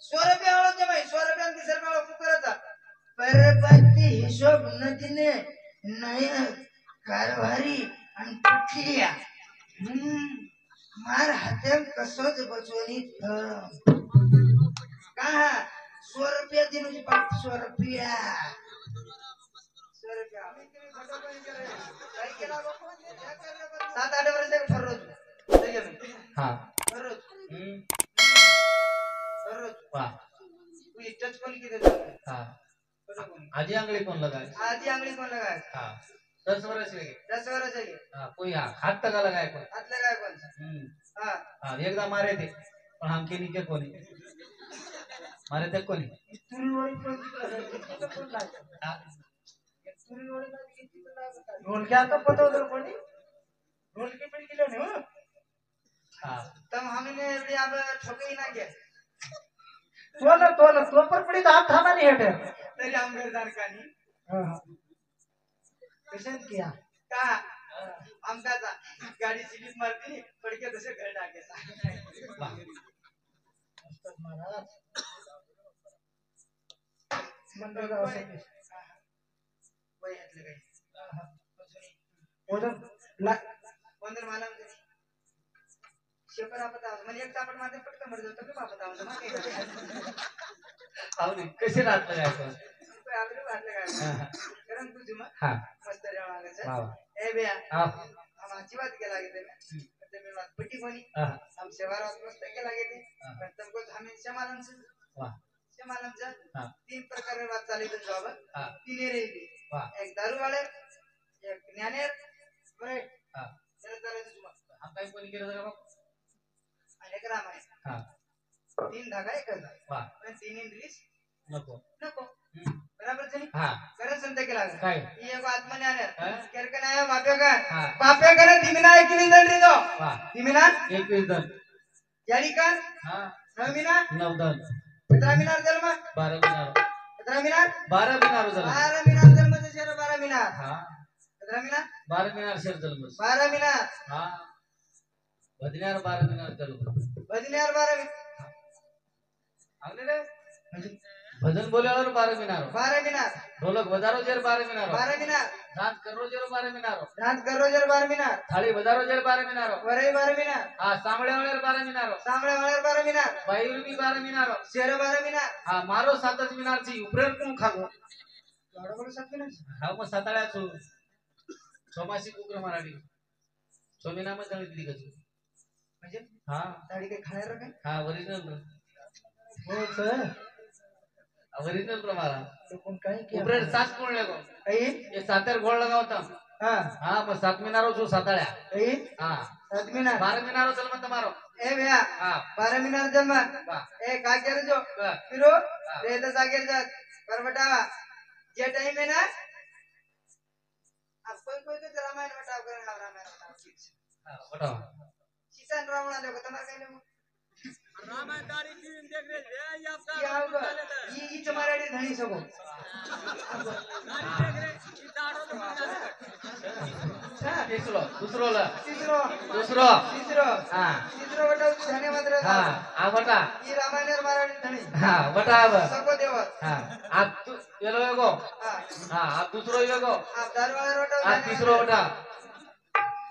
₹100 वाला जमाई ₹100 ₹20 वाला कुकरचा परपति हिशोब नदीने नया कारभारी आणि पठिया मार हाते कसोच बचवणी का ₹100 दिन म्हणजे ₹100 7-8 वर्ष फररोज हा फररोज वाह टच कोणी केलं हा आजी आंगली कोण लगाए आधी आंगली कोण लगाय हाँ 10 वर्ष लगे 10 वर्ष लगे हाँ कोई हाथ तक लगाए कोई हात लगाय कोण हां हाँ एकदा मारे थे पण हमके नीचे कोणी मारे थे कोणी ढोलक्या आता पतवतो कोणी ढोलकी पण केलं नाही हो हाँ तम हमने एवढी अब ठोकई ना के तो पर पड़ी दाम थाना नहीं हटे तरी आमगर जानकारी कशन किया का आमकाचा गाडी सिलीप मारती पडके तसे घर टाकायचा महाराज मंडळ गाव वय घातलं काही ओदन वंदर मला शेपर आपत आवाज म्हणजे एक चापट मारते पटकन मर जातो की बापत आवाज मग काय आवडी कशी राहत लगाए कोण आबरू घातलं काय कारण तुझी मग हाँ मस्त रेवा मागायचं वाह ए बेया हाँ हम अच्छी बात के लागे थे मैं मैं बात पट्टी कोनी हाँ हम सेवार मस्त के लागे थे पर तुमको हमें समालन से वाह समालन से हाँ 3 प्रकार की बात चाली तो जॉब हाँ 3 रहेगी वाह एक दारू वाले एक ज्ञानेर बरे हाँ चल चालायचं तुम्हाला हम काय कोणी केलं जरा आणि एक रामायण हाँ 3 धागा एक हजार वाह पण 3 इंद्रिस नको नको बराबर चली हाँ करत संत केला काय ये को आत्मज्ञानेर हाँ केरकन आया माप्या का हाँ पाप्या का दिमिना एक नि दंड रिदो वाह दिमिना 21 दन याडी का हाँ नवमिना 9 दन 15 मिनार जन्म 12 मिनार 15 मिनार 12 मिनार जन्म 12 मिनार जन्म शेर 12 मिनार हाँ 15 मिनार 12 मिनार शेर जन्म 12 मिनार हाँ भजनार 12 मिनार जन्म भजनियार 12 मिनार आवले रे भजन बोल्यावर 12 मिनार 12 मिनार ढोलक बजारो जेर 12 मिनार 12 मिनार डांस करो जेर 12 मिनार डांस करो जर 12 मिनार थाळी बजारो जेर 12 मिनार वरई 12 मिनार हाँ सांभळे वाले 12 मिनार सामळे वाळर 12 मिनार बाईर भी 12 मिनार शेर 12 मिनार हाँ मारो 7 मिनार ची उपरेर कोण खागो एवढं बोलू शकत नाही हा मग साताळ्याचो छोमासी कुकर मराठी छोमिना मग जळी दिली कशी म्हणजे हाँ दाढी काही खाणार काय हाँ ओरिजिनल हो सर ओरिजिनल प्रमारा तो कोण काय किया उपरेर 7 कोण लगो आई ये सातेर गोळ लगावता हां हाँ मग 7 मिनारो जो साताळ्या आई हाँ 7 मिनार 12 मिनारो चल मत मारो ए भैया हाँ 12 मिनार जन्म वाह ए का केर जो वाह फिरो रेत जागेर जात परबटावा जे टाइम है ना अब कोई तो रामायण बताओ कर रामायण बताओ हाँ बताओ सीता रावण आले को तुम्हारे कहले रामायण तारीख दिन देख रहे हैं ये आपका ये आओ ये तुम्हारे धनी सबो तारीख देख रहे ये दाड़ो तो तीसरो दूसरो ला तीसरो दूसरो तीसरो हाँ तीसरो बताओ धन्यवाद रे हाँ आ बता ये रामायण मराठी धनी हाँ बता अब सबको देव हाँ आप तू ये लो एगो हां हाँ आप दूसरो एगो आप दारू वाला रोटा आप तीसरो बता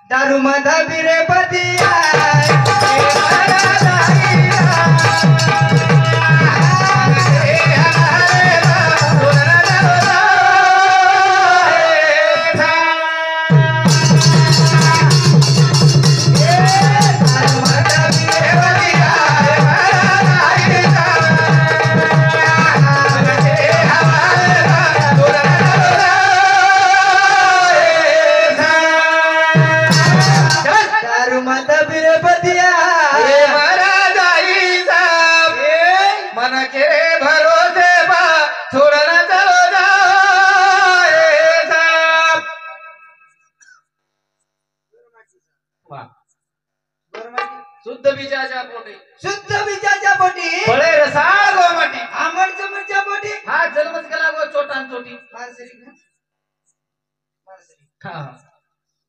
दारू माधा बिरे पतिया दारू माता बिरे पतिया मन के भरोसे बा छोड़ना चलो जाए साहब वाह शुद्ध बीजाच्या पोटी शुद्ध विचारच्या पोटी फळे रसाळ गोमाटी आमड चमडच्या पोटी हा जन्मच केला गो छोटा छोटी मारसरी मारसरी हा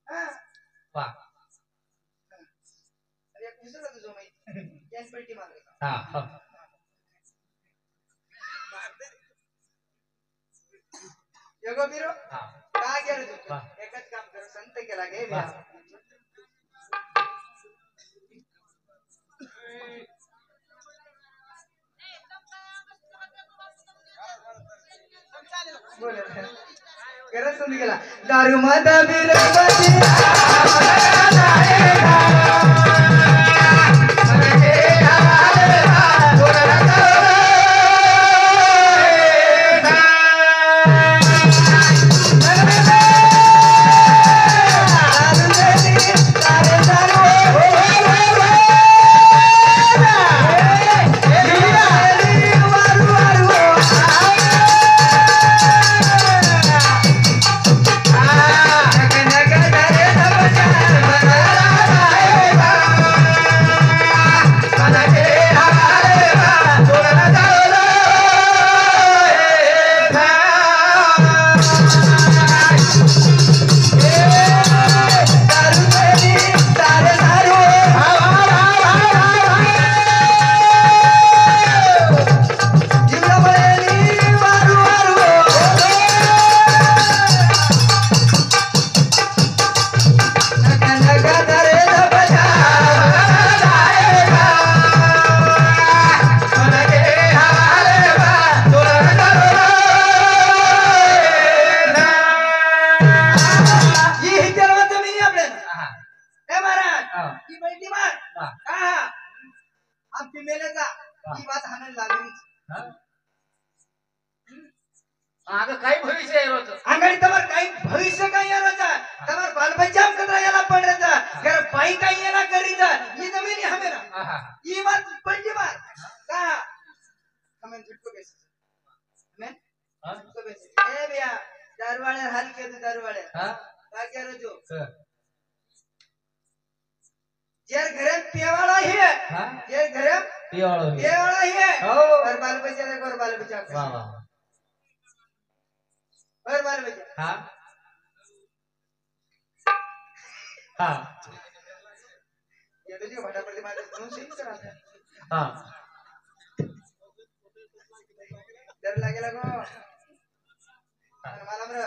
हां वाह अरे एक दुसरा तुझो माहिती कॅन पेटी मारले हा योगो बिरो हा का गेलो तू हा. एकच काम कर संत केला गे हा. बोल करत संत केला दारू माता बिरो अगं काय भविष्य आहे रोज अंगड़ी तमर कई भविष्य का ये रहता तमर बाल बच्चा कतरा याला पड़ रहता घर पाई का ये ना करी था ये जमीन हमें ना ये बात पलटी मार का हमें झटको बेस हमें झटको बेस ए भैया दरवाड़े हाल के तो दरवाड़े हां का क्या रो जो जेर घरे पेवाड़ा ही है हां जेर घरे पेवाड़ा ही है और बाल बच्चा देखो और बाल बच्चा वाह वाह और बाल बच्चा हां हां ये तो जो भटा पड़ती मारे सुनो सही करा था हां डर लागे लगो मालूम रे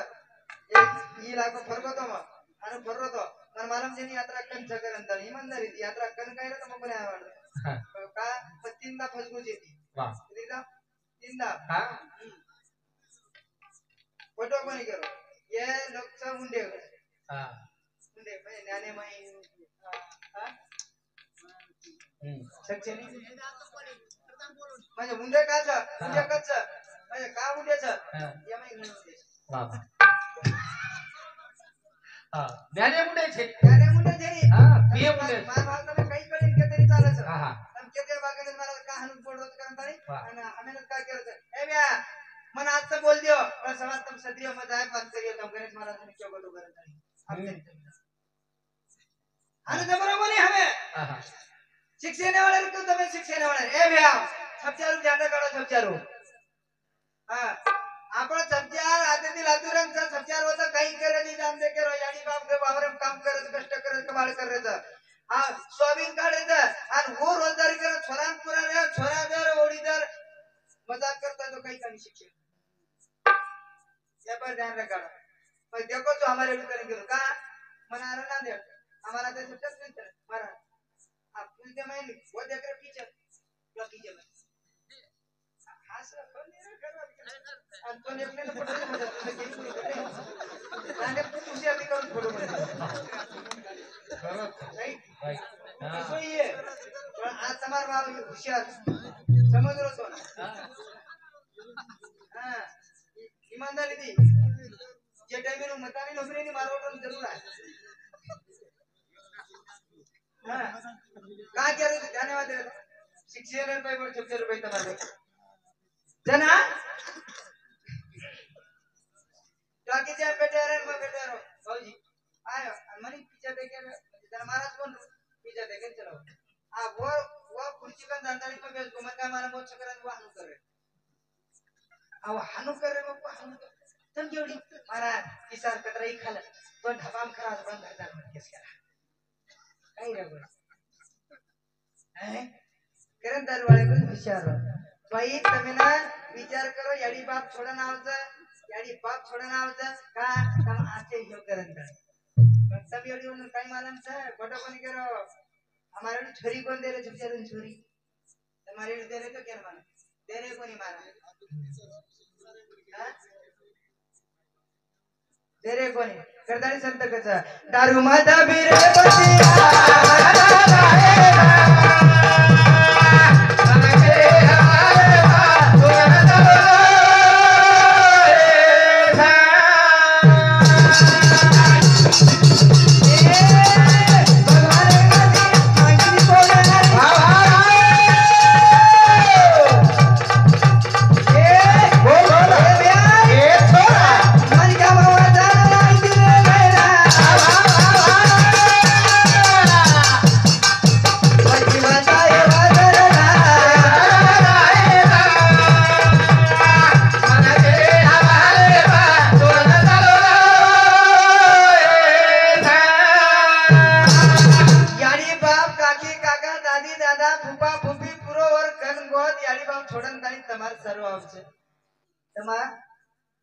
ये लाको फरको तो म अनु फररो तो मन मालूम जेनी यात्रा कन जगर अंदर ईमानदारी ती यात्रा कन काय रे तो मने आवड का तीनदा फसगो जेती वाह तीनदा हां फोटो कोणी करो ये लोकचा मुंडे हां मुंडे म्हणजे ज्ञाने माई हां सच्चेनी म्हणजे मुंडे काचा मुंडे काचा म्हणजे का मुंडेचं या माई मुंडे वाह हां ज्ञाने मुंडे छे ज्ञाने मुंडे जेनी हां पिए मुंडे मार भारताने काही कळेल के तरी चालच हां हां पण केते बागेने मला का हाणून पडत कारण ताई वाह. आणि आम्हाला काय केलं ए बिया मन आजचं बोल दियो पण समाज तुम सत्रिय मत आहे बात करियो तुम गणेश महाराज ने क्या बोलो करत आहे आणि बरोबर नहीं हमें हां हां शिक्षेने वाले को तुम्हें शिक्षेने वाले ए भैया छपचारू जाने काढो छपचारू हां आपण छपचार आते दिल आतुरंग छपचार होता काही करे नहीं जानते करो यानी बाप के बावरे काम करत कष्ट करत कमाल करायचं हां सोयाबीन काढायचं आणि वो रोजदारी करत छोरान पुरा छोरा दर ओडीदार मजाक करता तो काही कमी शिक्षण ये पर ध्यान रखा पर देखो जो हमारे भी करेंगे का मना रहा ना दे हमारा तो सत्य नहीं कर मारा आप तुझे मैं वो देख रहे टीचर क्या कीजिए हां सर कौन नहीं रहा अंतोने अपने तो पढ़ने में मदद की मैंने तुझे अभी कौन फोटो बना राइट हां सो ये आज तुम्हारा बाप होशियार समझ लो तो हां ईमानदारी दी जे टाइम में मतानी नौकरी नहीं मारो तो जरूर है हां का क्या रे धन्यवाद रे ₹600 ₹700 तुम्हारे जना बाकी जे बेटे रे मैं बेटे रो भाऊजी आयो मनी पीछे देखे जरा महाराज कौन पीछे देखे चलो आ वो कुर्सी का दांताली में बेच घुमन का मारा मोच करन वो हानु कर अब हानु कर रे वो हानु तन जेवढी महाराज किसार कतराई खाला तो ढबाम खराब बंद करता केस करा काही रे बोल हैं करन दरवाळे पण हुशार भाई तुम्ही ना विचार करो याडी बाप थोडा नावचा यानी बाप छोड़ा ना होता का तम आते ह्यो करन का सब एडी उन काई मालूम छे फोटो कोनी करो हमारे एडी छोरी कोन दे रे छुपचारून छोरी तुम्हारे एडी दे रे तो क्या मालूम दे रे कोनी मारा हां दे रे कोनी करदाडी संत कचा दारू माता बिरे बसिया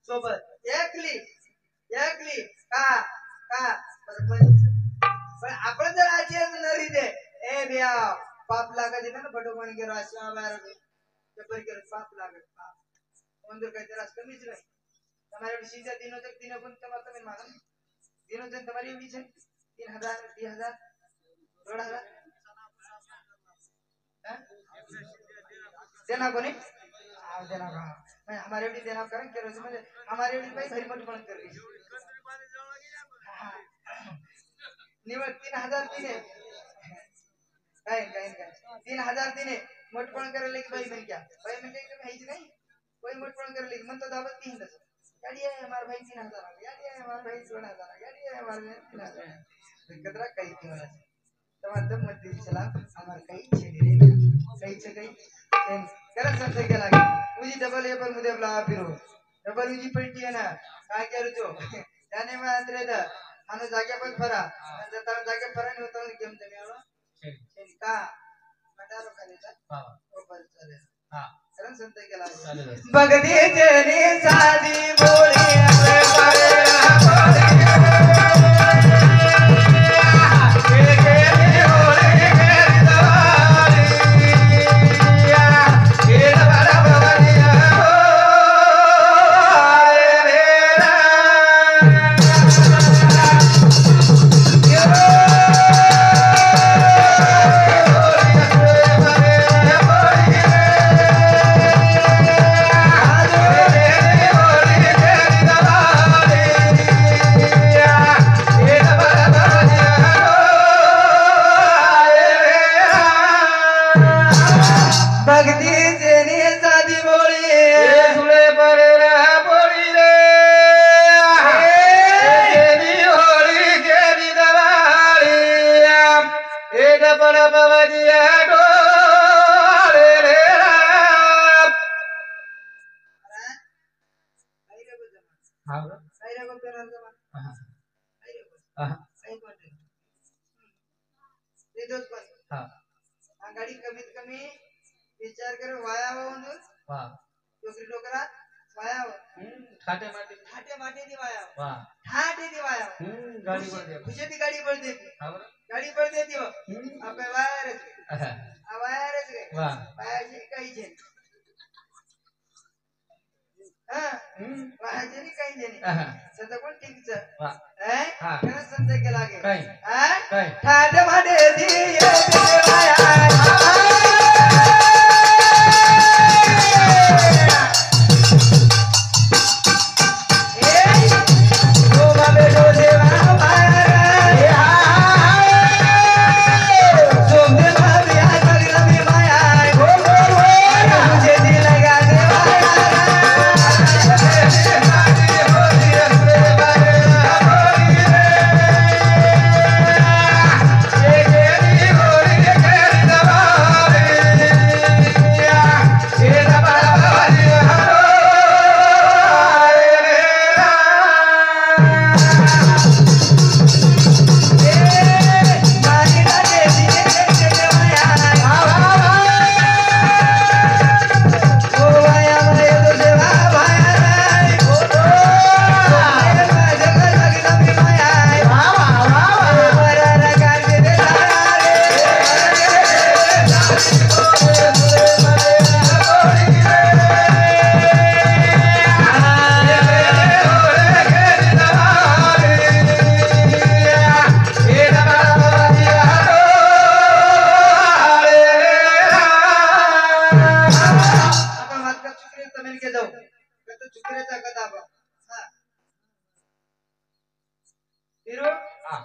सोबत एकली का पण आपण जर आजी नरी दे ए बिया पाप लागा दे ना बडो कोण के राशा बार पेपर के पाप लागा पाप अंदर काही तर कमीच नाही તમારે સીધા દિનો તક દિનો પણ તમાર તમે માગો દિનો તક તમારી એવી છે 3000 2000 2000 हैं देना कोनी आ देना का मैं हमारे भी देना करें के रोज में हमारे भी भाई घर मत बंद कर रही निवड 3000 दिने काय 3000 दिने मत पण करायला की भाई म्हणजे भाई म्हणजे एकदम हेच नाही कोई मत पण करायला की म्हणतो दाबत की हिंदच गाडी आहे हमार भाई 3000 गाडी आहे हमार भाई 2000 गाडी आहे हमार 3000 कदरा काही की मला तमाम मत दी चला हमार काही छे रे काही छे काही करा संत के लागे मुझे डबल ए पर मुझे बुला फिरो डबल मुझे पलटी है ना काय करू तो जाने में अंदर दा आनो जागे पर फरा जता जागे फरा नहीं होता केम तुम्ही आलो का मटारो खाली था हां ऊपर चले हां करा संत के लागे भगती जनी सादी बोली अरे बोले गाडी कमीत कमी विचार कर वायाव म्हणून वाह टोकरी टोकरा वायाव ठाटे माटे दी वायाव वाह ठाटे दी वायाव गाडी पड दे खुशी दी गाडी पड दे गाडी पड दे दियो आपे वायरच आ वायरच गए वाह वायरची काही छे हां वायरची काही छे सदा कोण ठीक छ वाह हां करा संत के लागे काय काय ठाटे माटे दी ये वाया Yeah. का चुकरे तमेन के जाऊ तो चुकरेचा कथा बा हा हिरो हा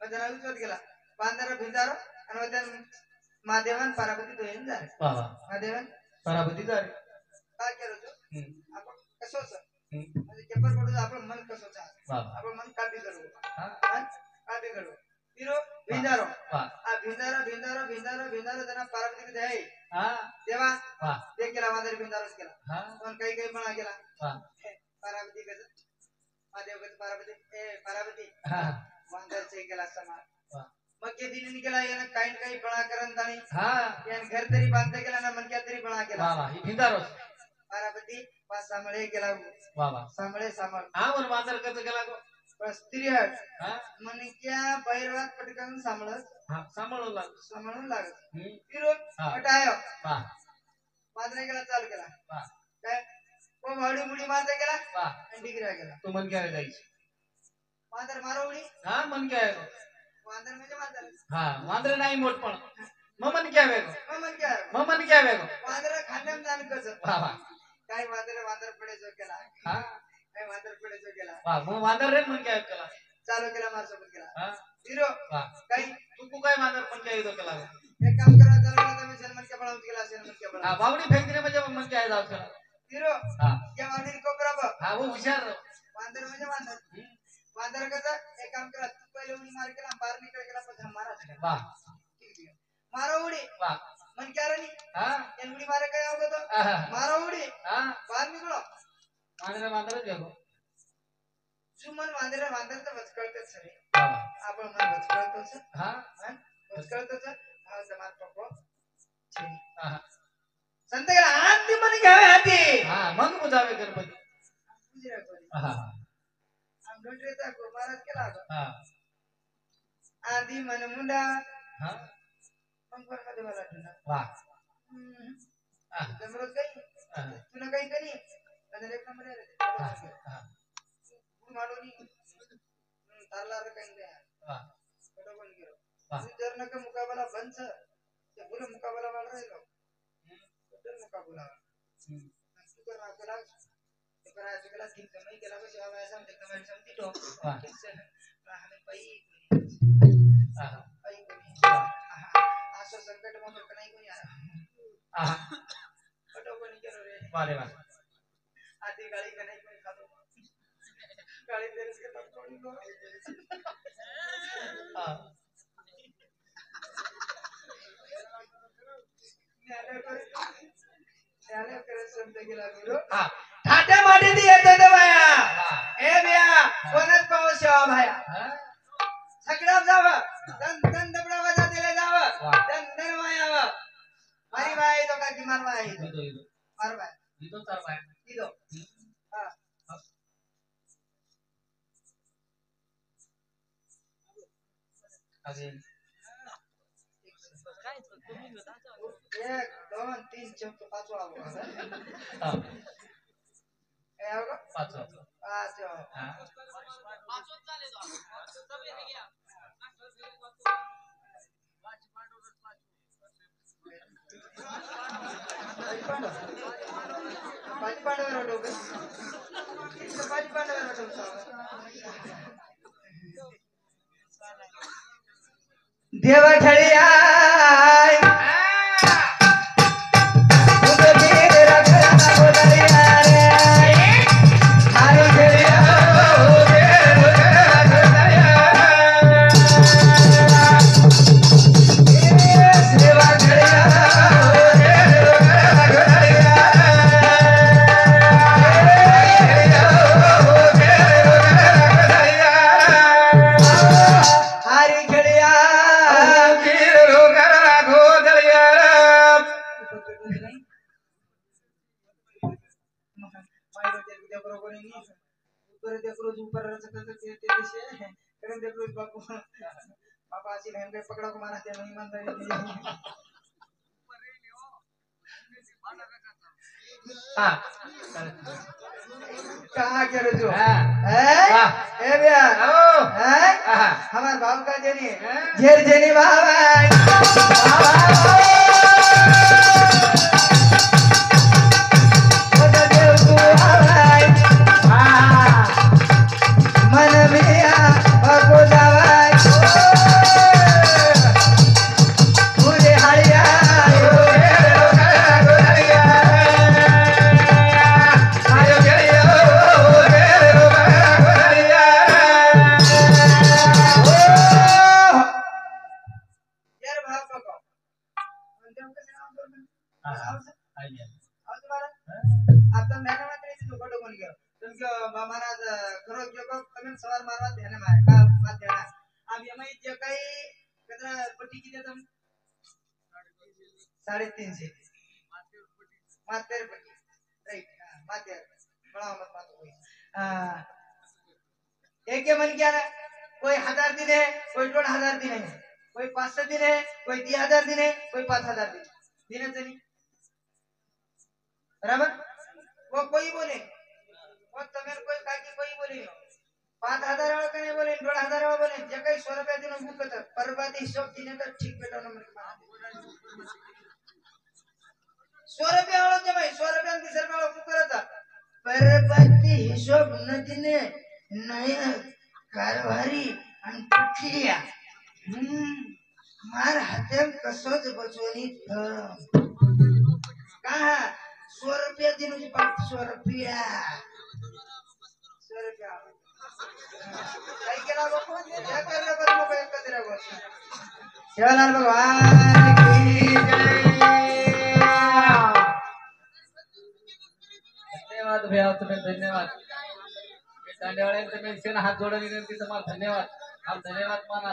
मदना विचार केला बांधारा भिंदारा आणि वदन महादेवन पार्वती तो येऊन झाले वा वा महादेवन पराभूती झाली काय केलं तू हम्म आपण कसं होतं हम्म म्हणजे पेपर पडून आपलं मन कसं होतं वा वा आपण मन का बिघडवू हा मन का बिघडवू हिरो भिंदारो वा आ भिंदारा त्यांना पार्वती मध्ये आहे हा देवा वा ते केला वादर भिंदारोच केला हा पण काही काही म्हणा केला वा पार्वती कसं महादेव कसं पार्वती ए पार्वती हा वांदरचे केला समा वा मग के दिनी केला यानं काही बळा करन ताणी हा यान घर तरी बांधता केला ना मन क्या तरी बळा केला वा वा ही भिंदारोस पार्वती पाच सांभळे केला वा वा सांभळे सांभाळ हा वर मांजर कसं केला गो स्त्री हट हा मन क्या बैरवात पटकन सांभाळत हा सांभाळू लाग सांभाळून लागत हम्म फिरून हा. हटायो वा मात्र केला चालू केला वा काय ओ भाडी मुडी मारता केला वा आणि डिग्री केला तू मन काय जायची मात्र मारो उडी हा मन काय गो वांदर म्हणजे वांदर हा मांजर नाही मोठ पण मग मन काय वेगो मग मन क्या मग मन काय वेगो वांदर खाण्याम जाण कसं वा वा काय वांदर पडे जो केला हा काय वांदर पडे जो केला वा मग मांजर रे मन काय केला चालू केला मारसोबत केला हा हिरो वा काही तू काय मांजर पण काय केला एक काम करा चालू केला तुम्ही सन्मान के बळावत केला सन्मान के हा बळावत बावडी फेकणे म्हणजे मन काय जाऊ केला हिरो हा या वांदर कोपरा बघ हा वो हुशार वांदर म्हणजे वांदर वांदर कसं एक काम करा तू पहिले उडी मार केला बाहेर निकल गेला पण मारा वा मारो उडी वा मन क्या रे हा एन उडी मारे काय होतो आहा. मारो उडी हा बाहेर निघलो मांजरच वेगो सुमन वांदर तर वचकळतच सरे वा वा आपण मन वचकळतोच हा मन वचकळतोच हा जमात पप्पो छेनी हा संत गेला आंती मन घ्यावे हाती हा मग बुजावे गणपती पूजिरा कोणी हा आम डोंडरेचा को महाराज केला होता हा आधी मन मुंडा हा मंगवर मध्ये मला तुला वा हा जमरत काही हा तुला काही करी आणि एक नंबर हा आहे हा माडोनी तारला रे काही नाही वा फोटो पण गेलो वा जर नका मुकाबला बंच ते पुरे मुकाबला वाला राहिलो तर मुकाबला तू कर आपला ते करायचं केला तीन कमाई केला बस बाबा सांगते कमाई सांगते तो वा हमें पाई हा पाई कोणी असं संकट मध्ये नाही कोणी आला हा फोटो पण गेलो रे वाले वा आधी गाडी का नाही कोणी खातो गाडी तेरेस के तब थोड़ी लो हा न्यायालय करे संत गेला गुरु हा ठाट्या माटी दी येते ते बाया ए बिया कोणच पाऊस शेवा भाया हा सगळं जावं दन दन दबडा वाजा दिले जावं दन दन मायाव मारी बाय तो का की मार बाय इदो मार बाय इदो चार बाय इदो हा अजून एक दोन तीन चौथा पाचवा हा ए आओ पाच पाच हा पाच पांडवर डोके पाच पांडवर डोके देव ठळिया पापा आसी बहन के पकड़ा को मारा क्या नहीं ईमानदारी हाँ कहाँ के रजो हाँ है ए भैया आओ है हाँ हमार बाबू का जेनी हाँ। झेर जेनी बाबा मन मिया बाबू दवाई मुझे हरिया यार भाव को अंतिम कैसे नाम बोल आता मैंने मात्र इसे दुखो डोकन गया तुमको मामाना खरो जो कमेंट सवार मारवा ध्यान में का बात ध्यान अब ये मैं जो कई कितना पट्टी की तुम 3.5 मातेर पट्टी राइट मातेर बड़ा मत बात कोई एक के मन क्या है कोई 1000 दिन है कोई 1500 दिन है कोई 500 दिन है कोई 3000 दिन है कोई 5000 दिन दिन है नहीं बराबर वो कोई बोले वो तमेर कोई काकी कोई बोले 5000 वाला कने बोले 1500 वाला बोले जे कई 100 रुपया दिन बुक करता परबादी सब दिन तो ठीक बेटा नंबर के मार 100 रुपया वाला जमाई 100 रुपया 30 रुपया वाला बुक करता परबादी हिसाब न दिने नया कारभारी आणि पठलिया मार हाते कसोच बचवणी कहा 100 रुपया दिन की 100 रुपया 100 रुपया कई केला बापू क्या कर रहे हो बापू एक कर रहे हो शिवलाल भगवान की जय धन्यवाद भैया तुम्हें धन्यवाद दांडेवाले तुम्हें हाथ जोड़ने के लिए तुम्हारा धन्यवाद आप धन्यवाद माना